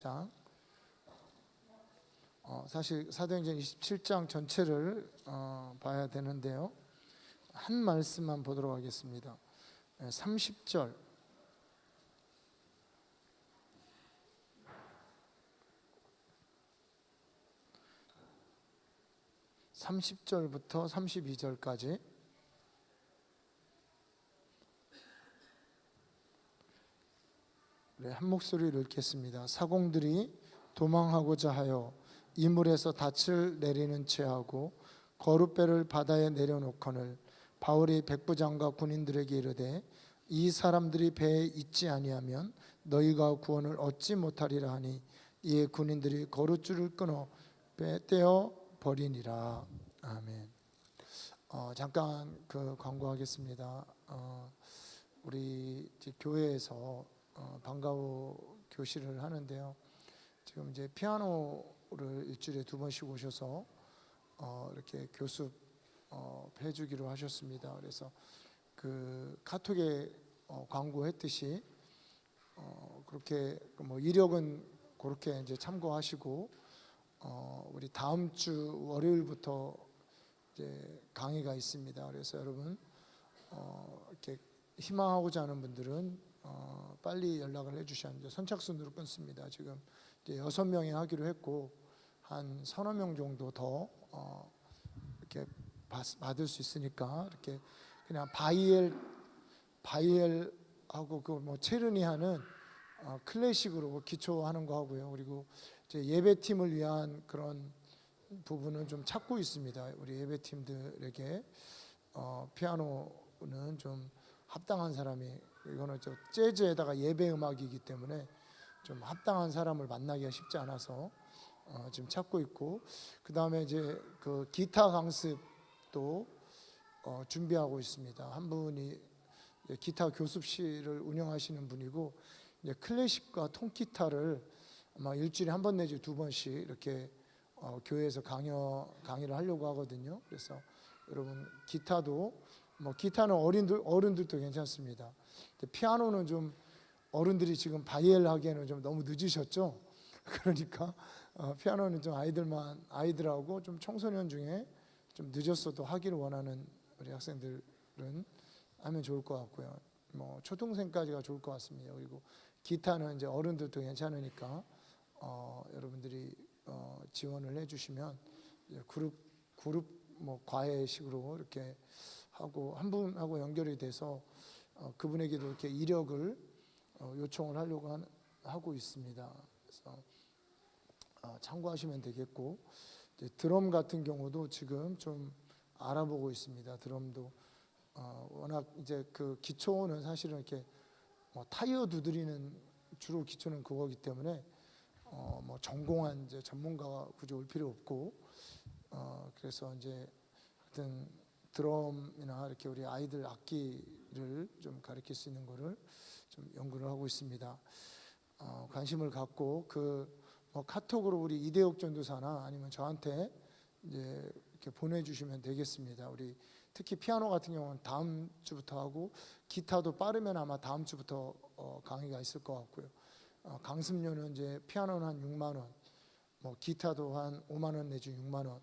자, 사실 사도행전 27장 전체를 봐야 되는데요. 한 말씀만 보도록 하겠습니다. 30절 부터 32절까지 한 목소리로 읽겠습니다. 사공들이 도망하고자 하여 이물에서 닻을 내리는 채하고 거룻배를 바다에 내려놓거늘 바울이 백부장과 군인들에게 이르되 이 사람들이 배에 있지 아니하면 너희가 구원을 얻지 못하리라 하니 이에 군인들이 거룻줄을 끊어 배 떼어 버리니라. 아멘. 잠깐 광고하겠습니다. 우리 교회에서 방과후 교실을 하는데요. 지금 이제 피아노를 일주일에 2번씩 오셔서 이렇게 교습 해주기로 하셨습니다. 그래서 그 카톡에 광고했듯이 그렇게 뭐 이력은 그렇게 이제 참고하시고 우리 다음 주 월요일부터 이제 강의가 있습니다. 그래서 여러분 이렇게 희망하고자 하는 분들은 빨리 연락을 해주셔야 합니다. 선착순으로 끊습니다. 지금 이제 6명이 하기로 했고 한 서너 명 정도 더 이렇게 받을 수 있으니까 이렇게 그냥 바이엘하고 그 뭐 체르니 하는 클래식으로 기초하는 거 하고요. 그리고 이제 예배팀을 위한 그런 부분은 좀 찾고 있습니다. 우리 예배팀들에게 피아노는 좀 합당한 사람이, 이거는 저 재즈에다가 예배 음악이기 때문에 좀 합당한 사람을 만나기가 쉽지 않아서 지금 찾고 있고, 그 다음에 이제 그 기타 강습도 준비하고 있습니다. 한 분이 기타 교습실을 운영하시는 분이고, 이제 클래식과 통기타를 아마 일주일에 1번 내지 2번씩 이렇게 교회에서 강의를 하려고 하거든요. 그래서 여러분 기타도 뭐 기타는 어른들도 괜찮습니다. 근데 피아노는 좀 어른들이 지금 바이엘 하기에는 좀 너무 늦으셨죠. 그러니까 피아노는 좀 아이들하고 좀 청소년 중에 좀 늦었어도 하기를 원하는 우리 학생들은 하면 좋을 것 같고요. 뭐 초등생까지가 좋을 것 같습니다. 그리고 기타는 이제 어른들도 괜찮으니까 여러분들이 지원을 해주시면 그룹 뭐 과외식으로 이렇게 하고 한 분하고 연결이 돼서 그분에게도 이렇게 이력을 요청을 하려고 하고 있습니다. 그래서 참고하시면 되겠고, 이제 드럼 같은 경우도 지금 좀 알아보고 있습니다. 드럼도 워낙 이제 그 기초는 사실은 이렇게 뭐 타이어 두드리는 주로 기초는 그거기 때문에 뭐 전공한 이제 전문가가 굳이 올 필요 없고, 그래서 이제 하여튼 드럼이나 이렇게 우리 아이들 악기를 좀 가르칠 수 있는 거를 좀 연구를 하고 있습니다. 관심을 갖고 뭐 카톡으로 우리 이대옥 전도사나 아니면 저한테 이제 이렇게 보내주시면 되겠습니다. 우리 특히 피아노 같은 경우는 다음 주부터 하고, 기타도 빠르면 아마 다음 주부터 강의가 있을 것 같고요. 강습료는 이제 피아노는 한 6만 원, 뭐 기타도 한 5만 원 내지 6만 원.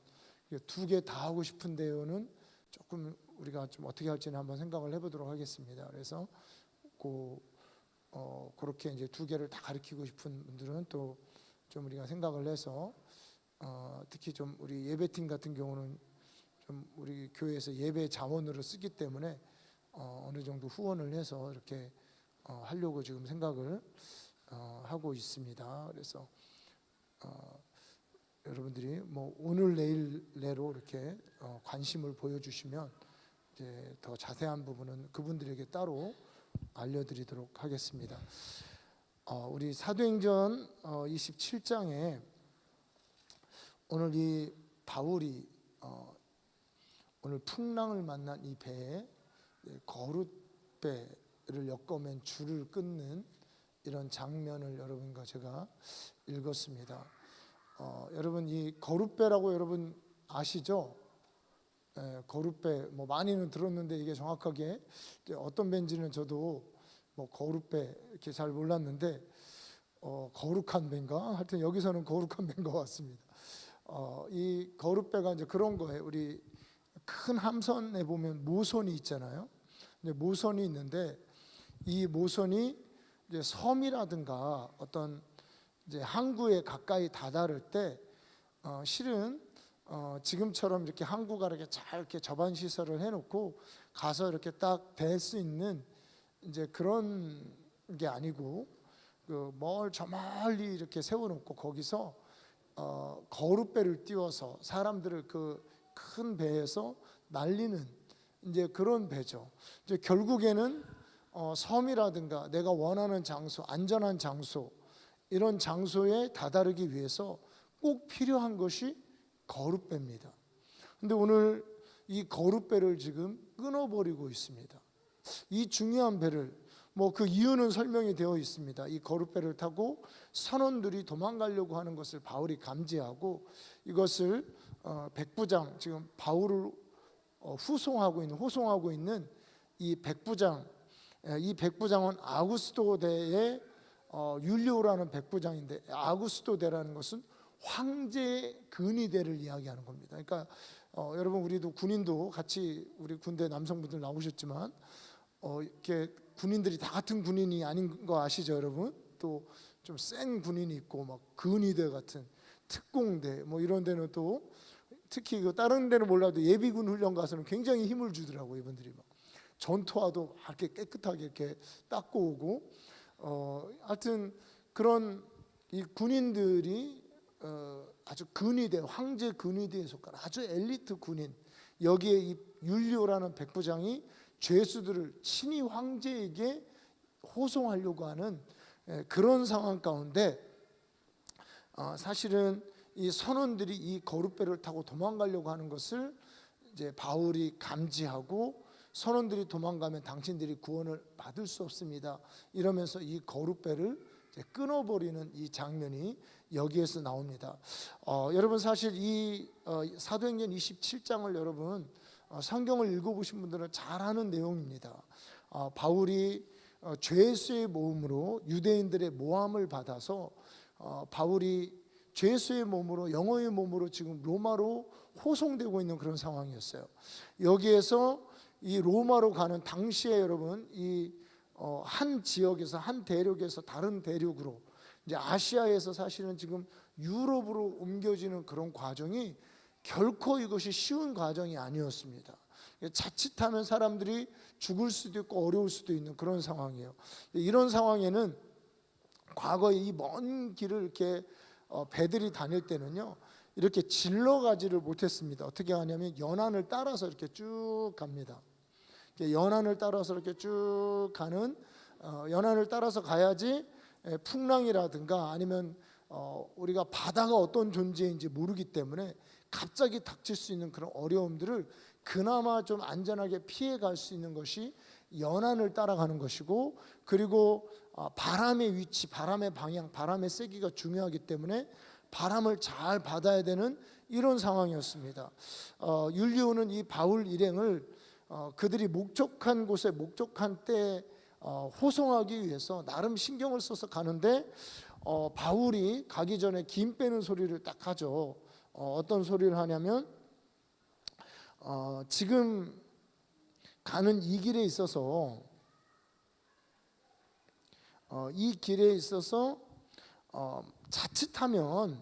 2개 다 하고 싶은데요는 조금 우리가 좀 어떻게 할지는 한번 생각을 해보도록 하겠습니다. 그래서 그렇게 이제 2개를 다 가르치고 싶은 분들은 또 좀 우리가 생각을 해서 특히 좀 우리 예배팀 같은 경우는 좀 우리 교회에서 예배 자원으로 쓰기 때문에 어느 정도 후원을 해서 이렇게 하려고 지금 생각을 하고 있습니다. 그래서 여러분들이 뭐 오늘 내일 내로 이렇게 관심을 보여주시면 이제 더 자세한 부분은 그분들에게 따로 알려드리도록 하겠습니다. 우리 사도행전 27장에 오늘 이 바울이 오늘 풍랑을 만난 이 배에 거룻배를 엮어맨 줄을 끊는 이런 장면을 여러분과 제가 읽었습니다. 여러분 이 거룻배라고 여러분 아시죠? 거룻배 뭐 많이는 들었는데 이게 정확하게 어떤 배인지는 저도 뭐 거룻배 이렇게 잘 몰랐는데 거룩한 배인가? 하여튼 여기서는 거룩한 배인 것 같습니다. 이 거룩배가 이제 그런 거예요. 우리 큰 함선에 보면 모선이 있잖아요. 근데 모선이 있는데 이 모선이 이제 섬이라든가 어떤 이제 항구에 가까이 다다를 때 실은 지금처럼 이렇게 항구가 이렇게 잘 이렇게 접안 시설을 해놓고 가서 이렇게 딱 뵐 수 있는 이제 그런 게 아니고 저 멀리 이렇게 세워놓고 거기서 거룻배를 띄워서 사람들을 그 큰 배에서 날리는 이제 그런 배죠. 이제 결국에는 섬이라든가 내가 원하는 장소, 안전한 장소, 이런 장소에 다다르기 위해서 꼭 필요한 것이 거룻배입니다. 근데 오늘 이 거룻배를 지금 끊어버리고 있습니다. 이 중요한 배를 그 이유는 설명이 되어 있습니다. 이 거룻배를 타고 선원들이 도망가려고 하는 것을 바울이 감지하고 이것을 백부장, 지금 바울을 호송하고 있는 이 백부장, 이 백부장은 아구스토대의 율리오라는 백부장인데, 아구스토대라는 것은 황제 근위대를 이야기하는 겁니다. 그러니까 여러분, 우리도 군인도 같이 우리 군대 남성분들 나오셨지만 이렇게 군인들이 다 같은 군인이 아닌 거 아시죠, 여러분? 또 좀 센 군인이 있고 막 근위대 같은 특공대 이런 데는 또 특히 다른 데는 몰라도 예비군 훈련 가서는 굉장히 힘을 주더라고요. 이분들이 막 전투화도 이렇게 깨끗하게 이렇게 닦고 오고 하여튼 그런 이 군인들이 아주 근위대, 황제 근위대에 속한 아주 엘리트 군인, 여기에 이 율리오라는 백부장이 죄수들을 친히 황제에게 호송하려고 하는 그런 상황 가운데 사실은 이 선원들이 이 거룻배를 타고 도망가려고 하는 것을 이제 바울이 감지하고, 선원들이 도망가면 당신들이 구원을 받을 수 없습니다 이러면서 이 거룻배를 끊어버리는 이 장면이 여기에서 나옵니다. 여러분, 사실 이 사도행전 27장을 여러분 성경을 읽어보신 분들은 잘 아는 내용입니다. 바울이 죄수의 모음으로 유대인들의 모함을 받아서 바울이 죄수의 몸으로, 영어의 몸으로 지금 로마로 호송되고 있는 그런 상황이었어요. 여기에서 이 로마로 가는 당시에 여러분 이 한 지역에서, 한 대륙에서 다른 대륙으로, 이제 아시아에서 사실은 지금 유럽으로 옮겨지는 그런 과정이 결코 이것이 쉬운 과정이 아니었습니다. 자칫하면 사람들이 죽을 수도 있고 어려울 수도 있는 그런 상황이에요. 이런 상황에는 과거에 이 먼 길을 이렇게 배들이 다닐 때는요, 이렇게 질러가지를 못했습니다. 어떻게 하냐면 연안을 따라서 이렇게 쭉 갑니다. 연안을 따라서 이렇게 쭉 가는, 연안을 따라서 가야지 풍랑이라든가 아니면 우리가 바다가 어떤 존재인지 모르기 때문에 갑자기 닥칠 수 있는 그런 어려움들을 그나마 좀 안전하게 피해갈 수 있는 것이 연안을 따라가는 것이고, 그리고 바람의 위치, 바람의 방향, 바람의 세기가 중요하기 때문에 바람을 잘 받아야 되는 이런 상황이었습니다. 율리오는 이 바울 일행을 그들이 목적한 곳에 목적한 때에 호송하기 위해서 나름 신경을 써서 가는데, 바울이 가기 전에 김 빼는 소리를 딱 하죠. 어떤 소리를 하냐면 지금 가는 이 길에 있어서 자칫하면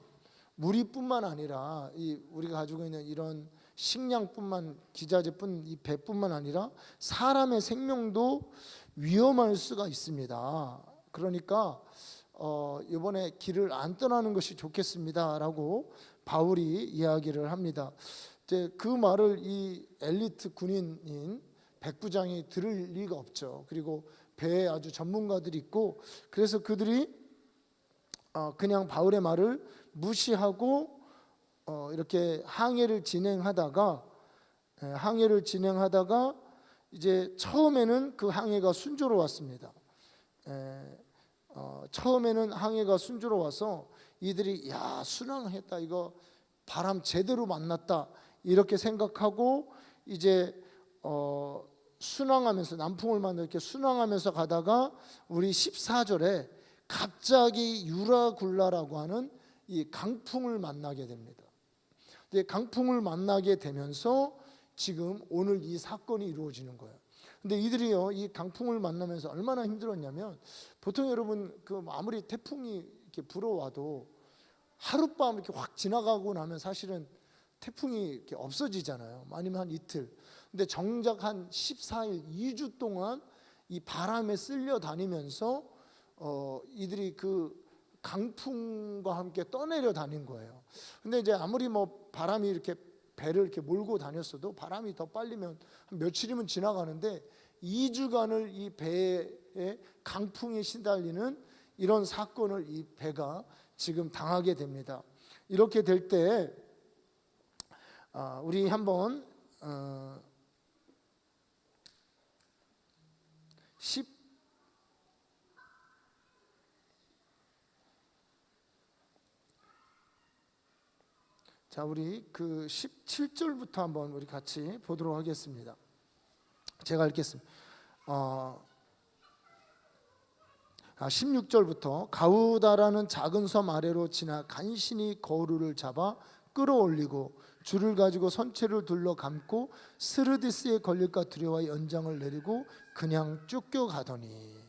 무리뿐만 아니라 우리가 가지고 있는 이런 식량뿐만, 기자재뿐, 이 배뿐만 아니라 사람의 생명도 위험할 수가 있습니다. 그러니까 이번에 길을 안 떠나는 것이 좋겠습니다라고 바울이 이야기를 합니다. 이제 그 말을 이 엘리트 군인인 백부장이 들을 리가 없죠. 그리고 배에 아주 전문가들이 있고, 그래서 그들이 그냥 바울의 말을 무시하고 이렇게 항해를 진행하다가 이제 처음에는 그 항해가 순조로웠습니다. 처음에는 항해가 순조로워서 이들이 순항했다, 이거 바람 제대로 만났다 이렇게 생각하고 이제 순항하면서, 남풍을 만나 이렇게 순항하면서 가다가 우리 14절에 갑자기 유라굴라라고 하는 이 강풍을 만나게 됩니다. 근데 강풍을 만나게 되면서 지금 오늘 이 사건이 이루어지는 거예요. 근데 이들이요, 이 강풍을 만나면서 얼마나 힘들었냐면, 보통 여러분 그 아무리 태풍이 이렇게 불어와도 하룻밤 이렇게 확 지나가고 나면 사실은 태풍이 이렇게 없어지잖아요. 아니면 한 이틀. 근데 정작 한 14일, 2주 동안 이 바람에 쓸려 다니면서 이들이 그 강풍과 함께 떠내려 다닌 거예요. 근데 이제 아무리 뭐 바람이 이렇게 배를 이렇게 몰고 다녔어도 바람이 더 빨리면 한 며칠이면 지나가는데 2주간을 이 배에 강풍에 시달리는 이런 사건을 이 배가 지금 당하게 됩니다. 이렇게 될 때 우리 한번 10 자, 우리 그 17절부터 한번 우리 같이 보도록 하겠습니다. 제가 읽겠습니다. 16절부터 가우다라는 작은 섬 아래로 지나 간신히 거루를 잡아 끌어올리고 줄을 가지고 선체를 둘러 감고 스르디스에 걸릴까 두려워 연장을 내리고 그냥 쫓겨가더니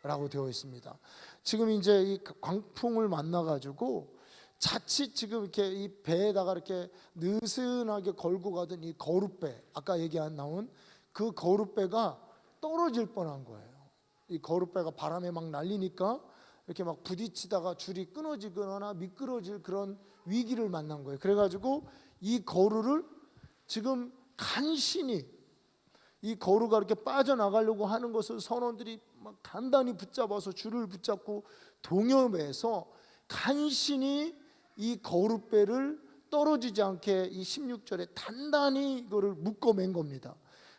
라고 되어 있습니다. 지금 이제 이 광풍을 만나 가지고 자칫 지금 이렇게 이 배에다가 이렇게 느슨하게 걸고 가던 이 거룻배, 아까 나온 그 거룻배가 떨어질 뻔한 거예요. 이 거룻배가 바람에 막 날리니까 이렇게 막 부딪히다가 줄이 끊어지거나 미끄러질 그런 위기를 만난 거예요. 그래가지고 이 거루를 지금 간신히 이 거루가 이렇게 빠져나가려고 하는 것을 선원들이 막 단단히 붙잡아서 줄을 붙잡고 동여매서 간신히 이 거룻배를 떨어지지 않게 이 16절에 단단히 이거를 묶어맨 겁니다.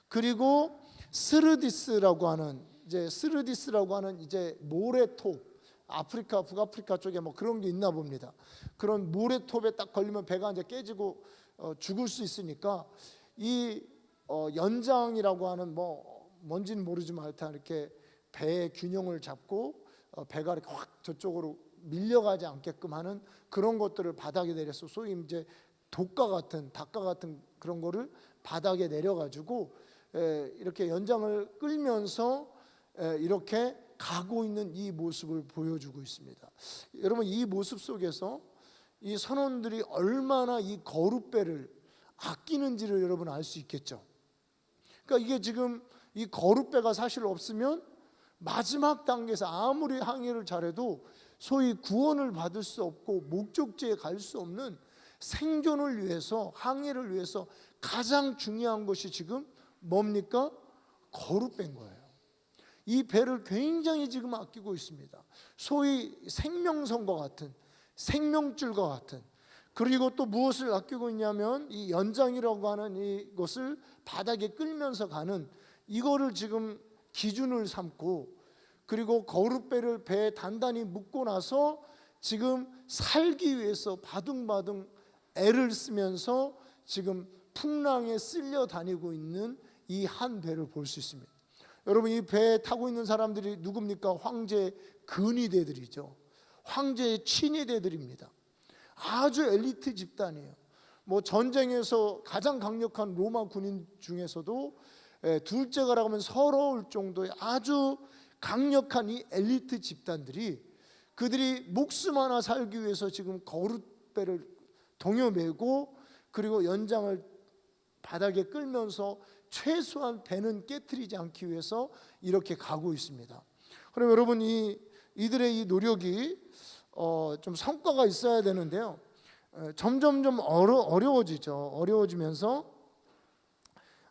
그리고 스르디스라고 하는 이제 모래톱, 아프리카 북아프리카 쪽에 뭐 그런 게 있나 봅니다. 그런 모래톱에 딱 걸리면 배가 이제 깨지고 죽을 수 있으니까 이 연장이라고 하는 뭔지는 모르지만 하여튼 이렇게 배의 균형을 잡고 배가 이렇게 확 저쪽으로 밀려가지 않게끔 하는 그런 것들을 바닥에 내려서 소위 이제 닭과 같은 그런 거를 바닥에 내려가지고 이렇게 연장을 끌면서 이렇게 가고 있는 이 모습을 보여주고 있습니다. 여러분, 이 모습 속에서 이 선원들이 얼마나 이 거룻배를 아끼는지를 여러분 알 수 있겠죠. 그러니까 이게 지금 이 거룻배가 사실 없으면 마지막 단계에서 아무리 항해를 잘해도 소위 구원을 받을 수 없고 목적지에 갈 수 없는 생존을 위해서, 항해를 위해서 가장 중요한 것이 지금 뭡니까? 거룻배인 거예요. 이 배를 굉장히 지금 아끼고 있습니다. 소위 생명선과 같은, 생명줄과 같은. 그리고 또 무엇을 아끼고 있냐면 이 연장이라고 하는 이것을 바닥에 끌면서 가는 이거를 지금 기준을 삼고, 그리고 거룻배를 배에 단단히 묶고 나서 지금 살기 위해서 바둥바둥 애를 쓰면서 지금 풍랑에 쓸려 다니고 있는 이 한 배를 볼 수 있습니다. 여러분, 이 배에 타고 있는 사람들이 누굽니까? 황제의 근위대들이죠. 황제의 친위대들입니다. 아주 엘리트 집단이에요. 뭐 전쟁에서 가장 강력한 로마 군인 중에서도 둘째가라고 하면 서러울 정도의 아주 강력한 이 엘리트 집단들이 그들이 목숨 하나 살기 위해서 지금 거룻배를 동여매고 그리고 연장을 바닥에 끌면서 최소한 배는 깨트리지 않기 위해서 이렇게 가고 있습니다. 그럼 여러분, 이들의 이 노력이 좀 성과가 있어야 되는데요. 점점 어려워지면서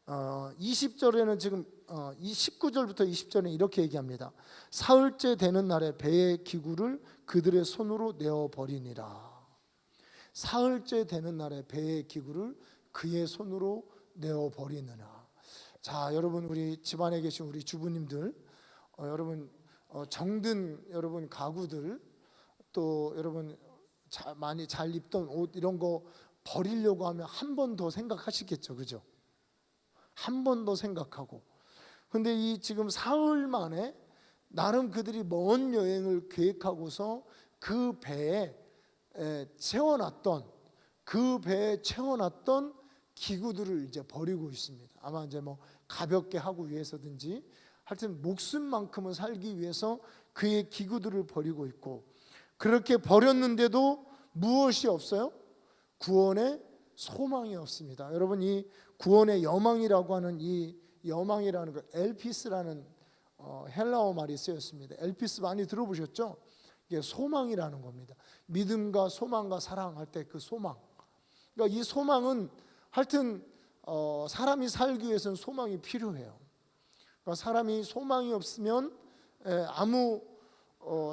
20절에는 지금 19절부터 20절에 이렇게 얘기합니다. 사흘째 되는 날에 배의 기구를 그들의 손으로 내어버리니라. 사흘째 되는 날에 배의 기구를 그의 손으로 내어버리느냐. 자, 여러분, 우리 집안에 계신 우리 주부님들, 여러분 정든 여러분 가구들, 또 여러분 많이 잘 입던 옷 이런 거 버리려고 하면 한 번 더 생각하시겠죠, 그죠? 한 번 더 생각하고. 근데 이 지금 사흘 만에 나름 그들이 먼 여행을 계획하고서 그 배에 채워놨던 기구들을 이제 버리고 있습니다. 아마 이제 뭐 가볍게 하고 위해서든지 하여튼 목숨만큼은 살기 위해서 그의 기구들을 버리고 있고, 그렇게 버렸는데도 무엇이 없어요? 구원의 소망이 없습니다. 여러분, 이 구원의 여망이라고 하는 이 여망이라는 거, 엘피스라는 헬라어 말이 쓰였습니다. 엘피스 많이 들어보셨죠? 이게 소망이라는 겁니다. 믿음과 소망과 사랑할 때 그 소망. 그러니까 이 소망은 하여튼 사람이 살기 위해서는 소망이 필요해요. 그러니까 사람이 소망이 없으면 아무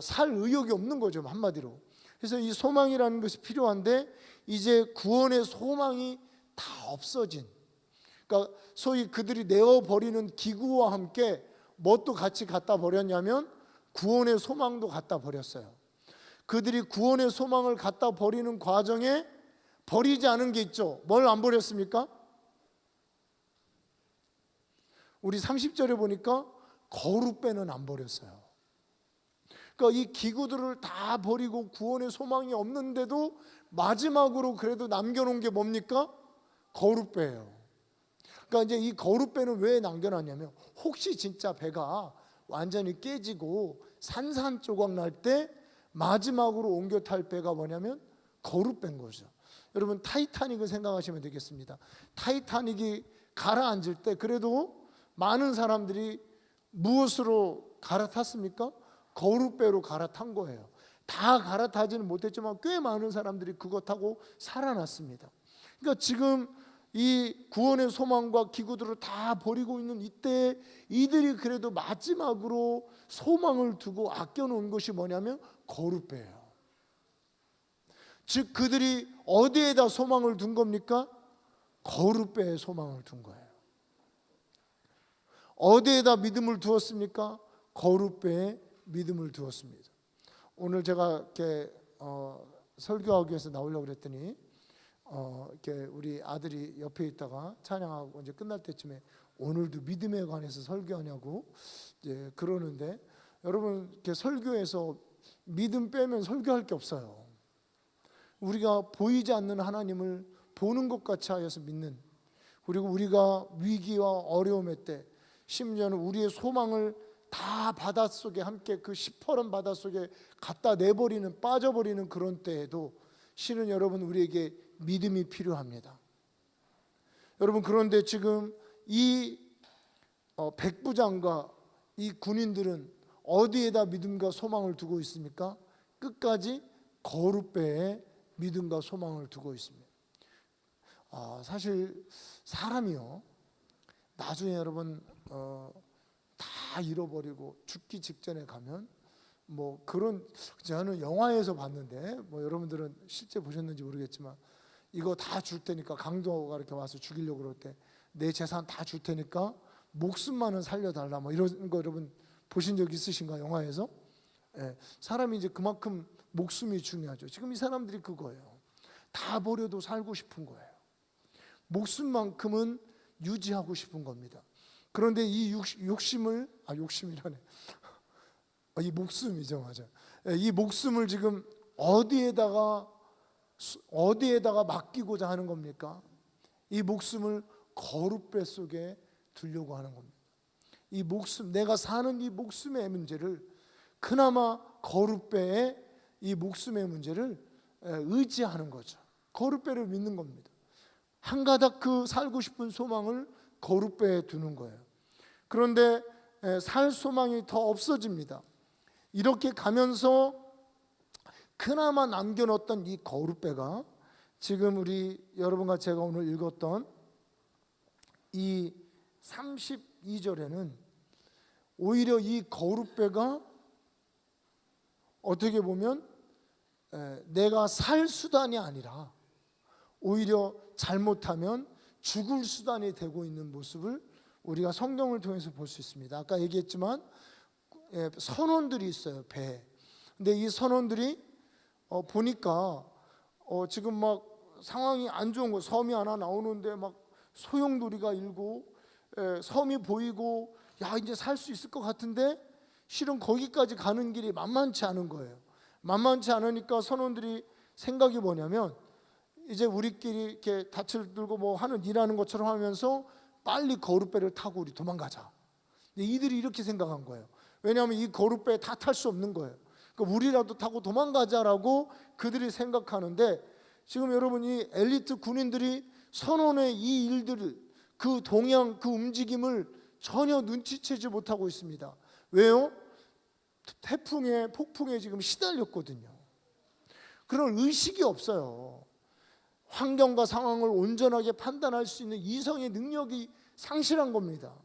살 의욕이 없는 거죠, 한마디로. 그래서 이 소망이라는 것이 필요한데 이제 구원의 소망이 다 없어진, 그러니까 소위 그들이 내어버리는 기구와 함께 뭣도 같이 갖다 버렸냐면 구원의 소망도 갖다 버렸어요. 그들이 구원의 소망을 갖다 버리는 과정에 버리지 않은 게 있죠. 뭘 안 버렸습니까? 우리 30절에 보니까 거룩배는 안 버렸어요. 그러니까 이 기구들을 다 버리고 구원의 소망이 없는데도 마지막으로 그래도 남겨놓은 게 뭡니까? 거룩배예요. 그러니까 이제 이 거룩배는 왜 남겨놨냐면 혹시 진짜 배가 완전히 깨지고 산산조각 날 때 마지막으로 옮겨 탈 배가 뭐냐면 거룩배인 거죠. 여러분, 타이타닉을 생각하시면 되겠습니다. 타이타닉이 가라앉을 때 그래도 많은 사람들이 무엇으로 갈아탔습니까? 거룩배로 갈아탄 거예요. 다 갈아타지는 못했지만 꽤 많은 사람들이 그거 타고 살아났습니다. 그러니까 지금 이 구원의 소망과 기구들을 다 버리고 있는 이때 이들이 그래도 마지막으로 소망을 두고 아껴놓은 것이 뭐냐면 거룩배예요. 즉 그들이 어디에다 소망을 둔 겁니까? 거룩배에 소망을 둔 거예요. 어디에다 믿음을 두었습니까? 거룩배에 믿음을 두었습니다. 오늘 제가 이렇게 설교하기 위해서 나오려고 그랬더니 이렇게 우리 아들이 옆에 있다가 찬양하고 이제 끝날 때쯤에 오늘도 믿음에 관해서 설교하냐고 이제 그러는데, 여러분, 이렇게 설교에서 믿음 빼면 설교할 게 없어요. 우리가 보이지 않는 하나님을 보는 것 같이 하여서 믿는, 그리고 우리가 위기와 어려움의 때, 심지어는 우리의 소망을 다 바닷속에 함께 그 시퍼런 바닷속에 갖다 내버리는, 빠져버리는 그런 때에도 실은 여러분 우리에게 믿음이 필요합니다. 여러분, 그런데 지금 이 백부장과 이 군인들은 어디에다 믿음과 소망을 두고 있습니까? 끝까지 거룩배에 믿음과 소망을 두고 있습니다. 사실 사람이요, 나중에 여러분 다 잃어버리고 죽기 직전에 가면 뭐 그런, 저는 영화에서 봤는데 뭐 여러분들은 실제 보셨는지 모르겠지만 이거 다 줄 테니까, 강도가 이렇게 와서 죽이려고 그럴 때 내 재산 다 줄 테니까 목숨만은 살려달라, 뭐 이런 거 여러분 보신 적 있으신가, 영화에서? 예, 사람이 이제 그만큼 목숨이 중요하죠. 지금 이 사람들이 그거예요. 다 버려도 살고 싶은 거예요. 목숨만큼은 유지하고 싶은 겁니다. 그런데 이 욕심이라네. 이 목숨이죠, 맞아. 이 목숨을 지금 어디에다가 맡기고자 하는 겁니까? 이 목숨을 거룩배 속에 두려고 하는 겁니다. 이 목숨, 내가 사는 이 목숨의 문제를 그나마 거룩배에 이 목숨의 문제를 의지하는 거죠. 거룩배를 믿는 겁니다. 한가닥 그 살고 싶은 소망을 거룩배에 두는 거예요. 그런데 살 소망이 더 없어집니다. 이렇게 가면서 그나마 남겨놓았던 이 거룩배가 지금 우리 여러분과 제가 오늘 읽었던 이 32절에는 오히려 이 거룩배가 어떻게 보면 내가 살 수단이 아니라 오히려 잘못하면 죽을 수단이 되고 있는 모습을 우리가 성경을 통해서 볼 수 있습니다. 아까 얘기했지만 선원들이 있어요, 배에. 근데 이 선원들이 보니까 지금 막 상황이 안 좋은 거, 섬이 하나 나오는데 막 소용돌이가 일고 섬이 보이고, 야 이제 살 수 있을 것 같은데 실은 거기까지 가는 길이 만만치 않은 거예요. 만만치 않으니까 선원들이 생각이 뭐냐면 이제 우리끼리 이렇게 닻을 들고 뭐 하는 일하는 것처럼 하면서 빨리 거룻배를 타고 우리 도망가자. 근데 이들이 이렇게 생각한 거예요. 왜냐하면 이 거룻배에 다 탈 수 없는 거예요. 그러니까 우리라도 타고 도망가자라고 그들이 생각하는데, 지금 여러분 이 엘리트 군인들이 선원의 이 일들을, 그 동향, 그 움직임을 전혀 눈치채지 못하고 있습니다. 왜요? 태풍에, 폭풍에 지금 시달렸거든요. 그런 의식이 없어요. 환경과 상황을 온전하게 판단할 수 있는 이성의 능력이 상실한 겁니다.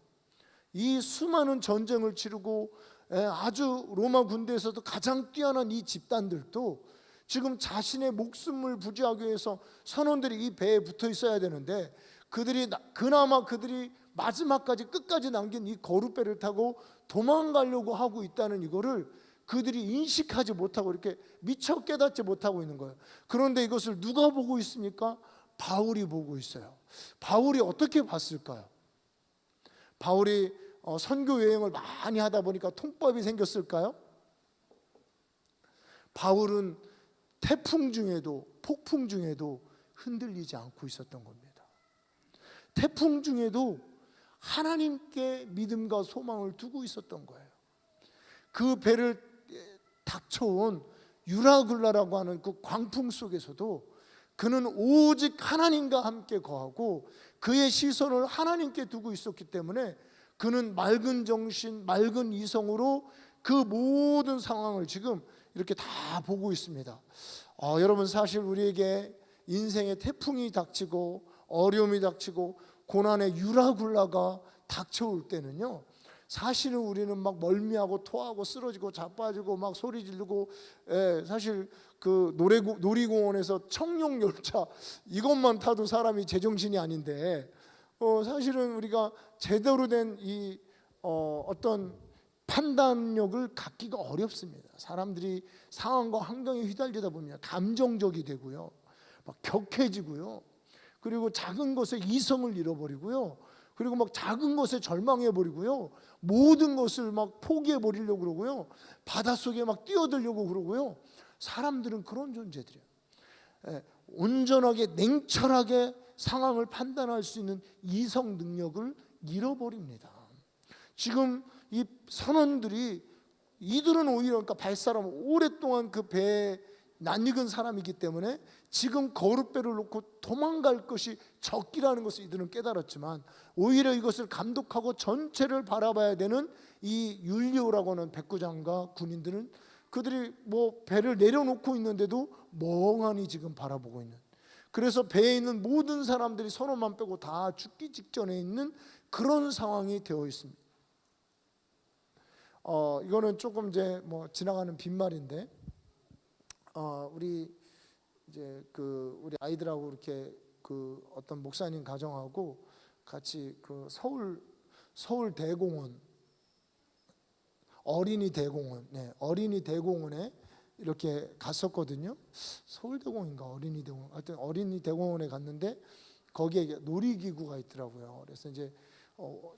이 수많은 전쟁을 치르고 아주 로마 군대에서도 가장 뛰어난 이 집단들도 지금 자신의 목숨을 부지하기 위해서 선원들이 이 배에 붙어 있어야 되는데, 그나마 그들이 마지막까지 끝까지 남긴 이 거룻배를 타고 도망가려고 하고 있다는 이거를 그들이 인식하지 못하고 이렇게 미처 깨닫지 못하고 있는 거예요. 그런데 이것을 누가 보고 있습니까? 바울이 보고 있어요. 바울이 어떻게 봤을까요? 바울이 선교 여행을 많이 하다 보니까 통법이 생겼을까요? 바울은 태풍 중에도, 폭풍 중에도 흔들리지 않고 있었던 겁니다. 태풍 중에도 하나님께 믿음과 소망을 두고 있었던 거예요. 그 배를 닥쳐온 유라굴라라고 하는 그 광풍 속에서도 그는 오직 하나님과 함께 거하고 그의 시선을 하나님께 두고 있었기 때문에 그는 맑은 정신, 맑은 이성으로 그 모든 상황을 지금 이렇게 다 보고 있습니다. 여러분, 사실 우리에게 인생의 태풍이 닥치고 어려움이 닥치고 고난의 유라굴라가 닥쳐올 때는요, 사실은 우리는 막 멀미하고 토하고 쓰러지고 자빠지고 막 소리 지르고, 사실 그 놀이공원에서 청룡열차 이것만 타도 사람이 제정신이 아닌데, 사실은 우리가 제대로 된 이 어떤 판단력을 갖기가 어렵습니다. 사람들이 상황과 환경에 휘달리다 보면 감정적이 되고요, 막 격해지고요, 그리고 작은 것에 이성을 잃어버리고요, 그리고 막 작은 것에 절망해버리고요, 모든 것을 막 포기해버리려고 그러고요, 바닷속에 막 뛰어들려고 그러고요. 사람들은 그런 존재들이에요. 온전하게 냉철하게 상황을 판단할 수 있는 이성 능력을 잃어버립니다. 지금 이 선원들이, 이들은 오히려 그러니까 발사람 오랫동안 그 배에 낯익은 사람이기 때문에 지금 거룻배를 놓고 도망갈 것이 적기라는 것을 이들은 깨달았지만, 오히려 이것을 감독하고 전체를 바라봐야 되는 이 율리오라고 하는 백부장과 군인들은 그들이 뭐 배를 내려놓고 있는데도 멍하니 지금 바라보고 있는, 그래서 배에 있는 모든 사람들이 선원만 빼고 다 죽기 직전에 있는 그런 상황이 되어 있습니다. 이거는 조금 이제 뭐 지나가는 빈말인데, 우리 이제 우리 아이들하고 이렇게 그 어떤 목사님 가정하고 같이 그 서울 대공원, 어린이 대공원에 이렇게 갔었거든요. 서울대공원인가 어린이대공원, 하여튼 어린이대공원에 갔는데 거기에 놀이기구가 있더라고요. 그래서 이제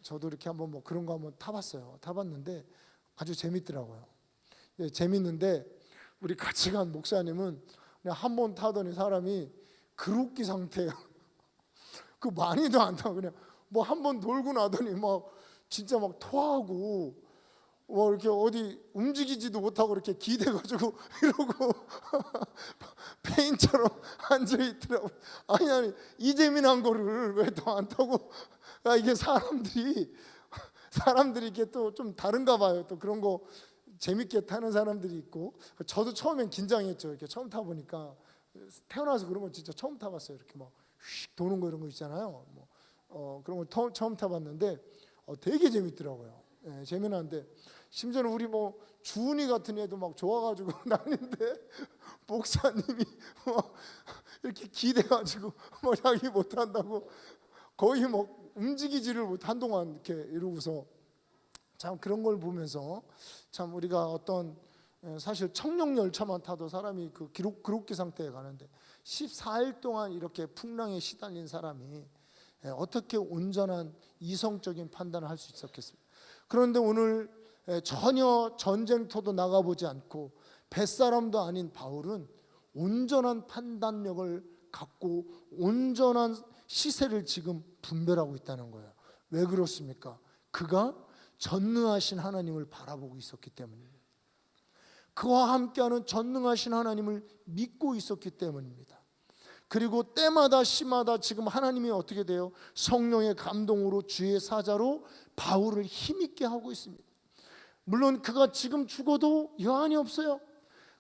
저도 이렇게 한번 뭐 그런 거 한번 타봤는데 아주 재밌더라고요. 재밌는데 우리 같이 간 목사님은 그냥 한 번 타더니 사람이 그룹기 상태예요. 그 많이도 안 타고 그냥 뭐 한 번 돌고 나더니 막 진짜 막 토하고 뭐 이렇게 어디 움직이지도 못하고 이렇게 기대가지고 이러고 페인처럼 앉아 있더라고. 아니 이 재미난 거를 왜 더 안 타고? 이게 사람들이 이게 또 좀 다른가 봐요. 또 그런 거 재밌게 타는 사람들이 있고, 저도 처음엔 긴장했죠. 이렇게 처음 타보니까, 태어나서 그런 거 진짜 처음 타봤어요. 이렇게 막 휙 도는 거 이런 거 있잖아요. 그런 거 처음 타봤는데 되게 재밌더라고요. 재미난데, 심지어는 우리 뭐 주은이 같은 애도 막 좋아가지고 나는데 목사님이 막 이렇게 기대가지고 뭐 자기 못한다고 거의 뭐 움직이지를 못 한동안 이렇게 이러고서, 참 그런 걸 보면서 참 우리가 어떤, 사실 청룡열차만 타도 사람이 그 기록기 상태에 가는데 14일 동안 이렇게 풍랑에 시달린 사람이 어떻게 온전한 이성적인 판단을 할 수 있었겠습니까? 그런데 오늘 전혀 전쟁터도 나가보지 않고 뱃사람도 아닌 바울은 온전한 판단력을 갖고 온전한 시세를 지금 분별하고 있다는 거예요. 왜 그렇습니까? 그가 전능하신 하나님을 바라보고 있었기 때문입니다. 그와 함께하는 전능하신 하나님을 믿고 있었기 때문입니다. 그리고 때마다 시마다 지금 하나님이 어떻게 돼요? 성령의 감동으로 주의 사자로 바울을 힘있게 하고 있습니다. 물론 그가 지금 죽어도 여한이 없어요.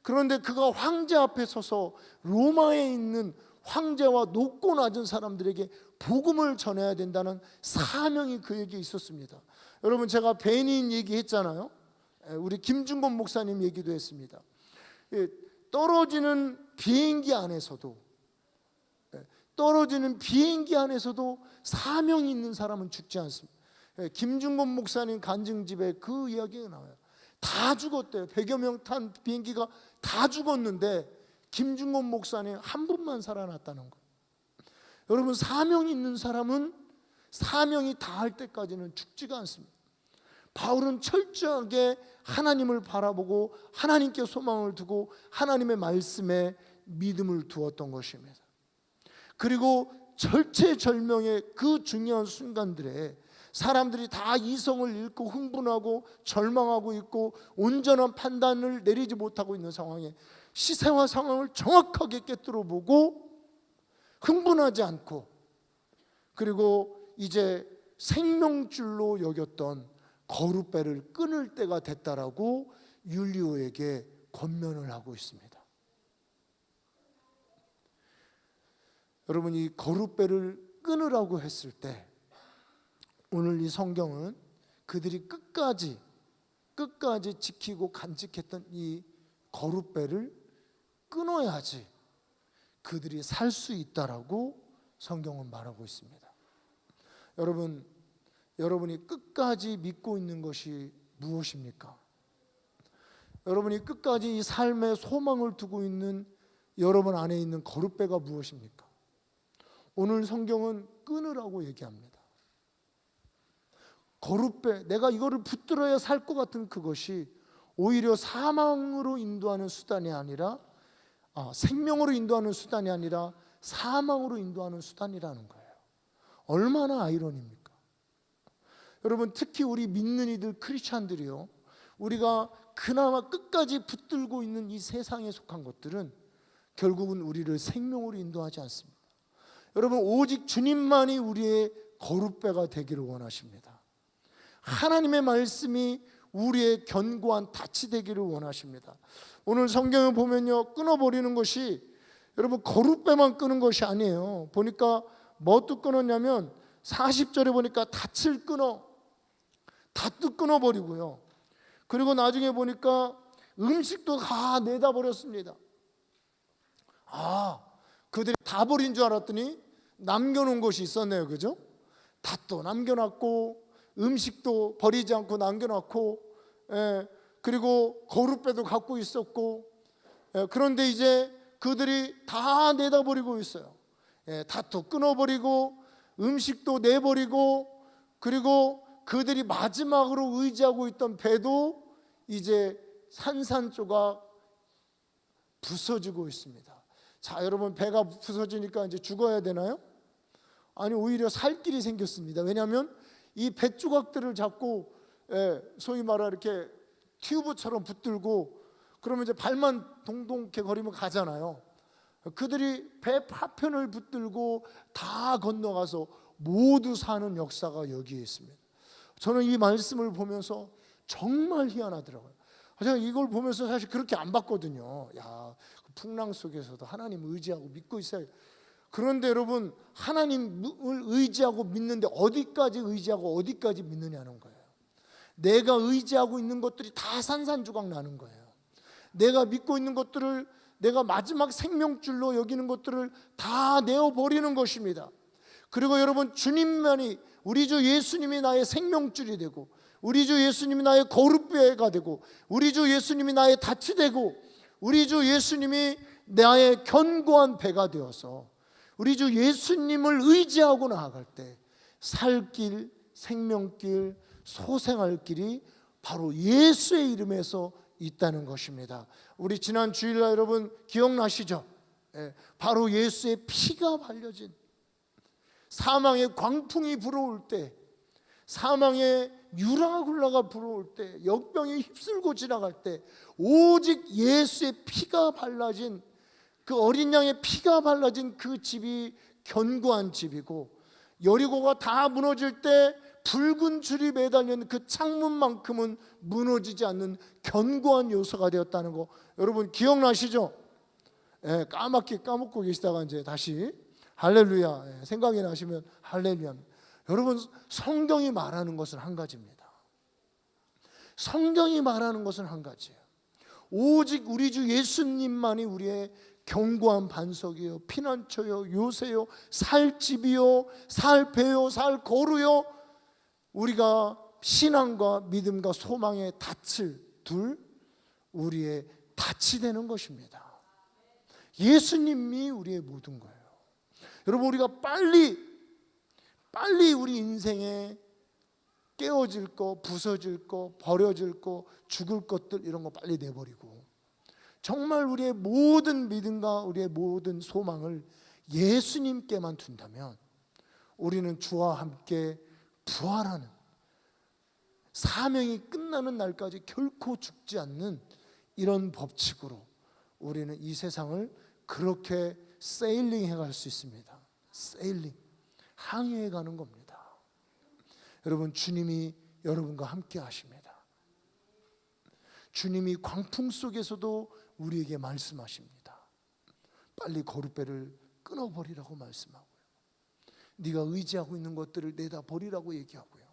그런데 그가 황제 앞에 서서 로마에 있는 황제와 높고 낮은 사람들에게 복음을 전해야 된다는 사명이 그에게 있었습니다. 여러분, 제가 배인 얘기했잖아요. 우리 김준건 목사님 얘기도 했습니다. 떨어지는 비행기 안에서도 사명이 있는 사람은 죽지 않습니다. 김준건 목사님 간증집에 그 이야기가 나와요. 다 죽었대요. 100여 명 탄 비행기가 다 죽었는데 김준건 목사님 한 분만 살아났다는 거예요. 여러분, 사명이 있는 사람은 사명이 다할 때까지는 죽지가 않습니다. 바울은 철저하게 하나님을 바라보고 하나님께 소망을 두고 하나님의 말씀에 믿음을 두었던 것입니다. 그리고 절체절명의 그 중요한 순간들에 사람들이 다 이성을 잃고 흥분하고 절망하고 있고 온전한 판단을 내리지 못하고 있는 상황에 시세와 상황을 정확하게 꿰뚫어 보고 흥분하지 않고, 그리고 이제 생명줄로 여겼던 거룻배를 끊을 때가 됐다라고 율리오에게 권면을 하고 있습니다. 여러분, 이 거룻배를 끊으라고 했을 때 오늘 이 성경은 그들이 끝까지 지키고 간직했던 이 거룻배를 끊어야지 그들이 살 수 있다라고 성경은 말하고 있습니다. 여러분이 끝까지 믿고 있는 것이 무엇입니까? 여러분이 끝까지 이 삶에 소망을 두고 있는 여러분 안에 있는 거룻배가 무엇입니까? 오늘 성경은 끊으라고 얘기합니다. 거룻배, 내가 이거를 붙들어야 살 것 같은 그것이 오히려 사망으로 인도하는 수단이 아니라 생명으로 인도하는 수단이 아니라 사망으로 인도하는 수단이라는 거예요. 얼마나 아이러니입니까? 여러분, 특히 우리 믿는 이들 크리스찬들이요, 우리가 그나마 끝까지 붙들고 있는 이 세상에 속한 것들은 결국은 우리를 생명으로 인도하지 않습니다. 여러분, 오직 주님만이 우리의 거룻배가 되기를 원하십니다. 하나님의 말씀이 우리의 견고한 닻이 되기를 원하십니다. 오늘 성경을 보면요, 끊어버리는 것이 여러분 거룻배만 끄는 것이 아니에요. 보니까 뭣도 끊었냐면 40절에 보니까 닻을 닷도 끊어버리고요, 그리고 나중에 보니까 음식도 다 내다 버렸습니다. 그들이 다 버린 줄 알았더니 남겨놓은 것이 있었네요. 그죠? 닷도 남겨놨고 음식도 버리지 않고 남겨놨고, 그리고 거룻배도 갖고 있었고, 그런데 이제 그들이 다 내다 버리고 있어요. 닷도 끊어버리고 음식도 내버리고, 그리고 그들이 마지막으로 의지하고 있던 배도 이제 산산조각 부서지고 있습니다. 자, 여러분, 배가 부서지니까 이제 죽어야 되나요? 아니, 오히려 살 길이 생겼습니다. 왜냐하면 이 뱃조각들을 잡고 소위 말하 이렇게 튜브처럼 붙들고 그러면 이제 발만 동동케 거리면 가잖아요. 그들이 배 파편을 붙들고 다 건너가서 모두 사는 역사가 여기에 있습니다. 저는 이 말씀을 보면서 정말 희한하더라고요. 제가 이걸 보면서 사실 그렇게 안 봤거든요. 풍랑 속에서도 하나님 의지하고 믿고 있어요. 그런데 여러분, 하나님을 의지하고 믿는데 어디까지 의지하고 어디까지 믿느냐는 거예요. 내가 의지하고 있는 것들이 다 산산조각 나는 거예요. 내가 믿고 있는 것들을, 내가 마지막 생명줄로 여기는 것들을 다 내어버리는 것입니다. 그리고 여러분, 주님만이, 우리 주 예수님이 나의 생명줄이 되고, 우리 주 예수님이 나의 거룻배가 되고, 우리 주 예수님이 나의 닻이 되고, 우리 주 예수님이 나의 견고한 배가 되어서 우리 주 예수님을 의지하고 나아갈 때 살 길, 생명길, 소생할 길이 바로 예수의 이름에서 있다는 것입니다. 우리 지난 주일날 여러분 기억나시죠? 바로 예수의 피가 발려진, 사망의 광풍이 불어올 때, 사망의 유라굴라가 불어올 때, 역병이 휩쓸고 지나갈 때 오직 예수의 피가 발라진, 그 어린 양의 피가 발라진 그 집이 견고한 집이고, 여리고가 다 무너질 때 붉은 줄이 매달린 그 창문만큼은 무너지지 않는 견고한 요소가 되었다는 거 여러분 기억나시죠? 까맣게 까먹고 계시다가 이제 다시 할렐루야 생각이 나시면 할렐루야. 여러분 성경이 말하는 것은 한 가지입니다. 성경이 말하는 것은 한 가지예요. 오직 우리 주 예수님만이 우리의 견고한 반석이요, 피난처요, 요새요, 살 집이요, 살 배요, 살 거루요, 우리가 신앙과 믿음과 소망의 닻을 둘 우리의 닻이 되는 것입니다. 예수님이 우리의 모든 거예요. 여러분 우리가 빨리 우리 인생에 깨어질 거, 부서질 거, 버려질 거, 죽을 것들 이런 거 빨리 내버리고 정말 우리의 모든 믿음과 우리의 모든 소망을 예수님께만 둔다면 우리는 주와 함께 부활하는, 사명이 끝나는 날까지 결코 죽지 않는 이런 법칙으로 우리는 이 세상을 그렇게 세일링 해갈 수 있습니다. 세일링, 항해해 가는 겁니다. 여러분 주님이 여러분과 함께 하십니다. 주님이 광풍 속에서도 우리에게 말씀하십니다. 빨리 거룻배를 끊어버리라고 말씀하고요, 네가 의지하고 있는 것들을 내다 버리라고 얘기하고요,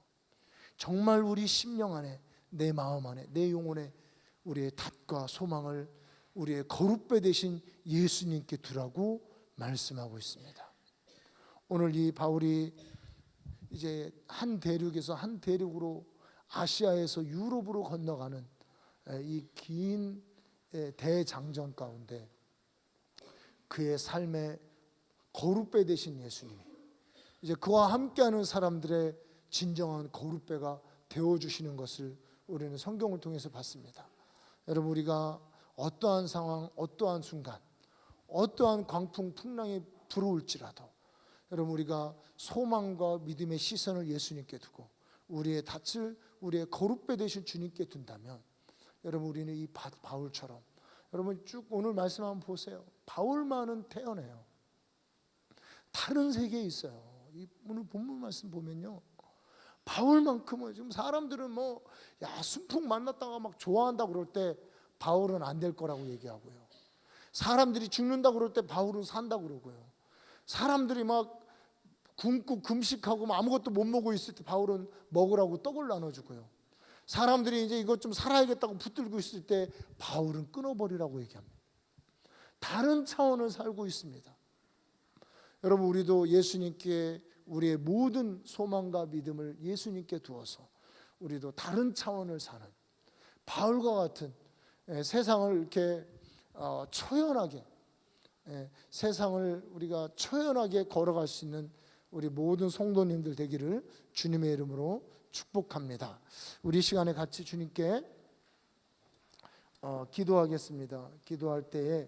정말 우리 심령 안에, 내 마음 안에, 내 영혼에 우리의 닻과 소망을 우리의 거룻배 되신 예수님께 두라고 말씀하고 있습니다. 오늘 이 바울이 이제 한 대륙에서 한 대륙으로, 아시아에서 유럽으로 건너가는 이 긴 대장정 가운데 그의 삶에 거룻배 되신 예수님이 이제 그와 함께하는 사람들의 진정한 거룻배가 되어주시는 것을 우리는 성경을 통해서 봤습니다. 여러분 우리가 어떠한 상황, 어떠한 순간, 어떠한 광풍, 풍랑이 불어올지라도 여러분 우리가 소망과 믿음의 시선을 예수님께 두고 우리의 닻을 우리의 거룻배 되신 주님께 둔다면 여러분 우리는 이 바울처럼, 여러분 쭉 오늘 말씀 한번 보세요. 바울만은 태어나요. 다른 세계에 있어요. 이 오늘 본문 말씀 보면요, 바울만큼은 지금 사람들은 순풍 만났다가 막 좋아한다고 그럴 때 바울은 안 될 거라고 얘기하고요, 사람들이 죽는다고 그럴 때 바울은 산다고 그러고요, 사람들이 막 굶고 금식하고 아무것도 못 먹고 있을 때 바울은 먹으라고 떡을 나눠주고요, 사람들이 이제 이것 좀 살아야겠다고 붙들고 있을 때 바울은 끊어버리라고 얘기합니다. 다른 차원을 살고 있습니다. 여러분 우리도 예수님께 우리의 모든 소망과 믿음을 예수님께 두어서 우리도 다른 차원을 사는 바울과 같은 세상을 이렇게 초연하게, 세상을 우리가 초연하게 걸어갈 수 있는 우리 모든 성도님들 되기를 주님의 이름으로 축복합니다. 우리 시간에 같이 주님께 기도하겠습니다. 기도할 때에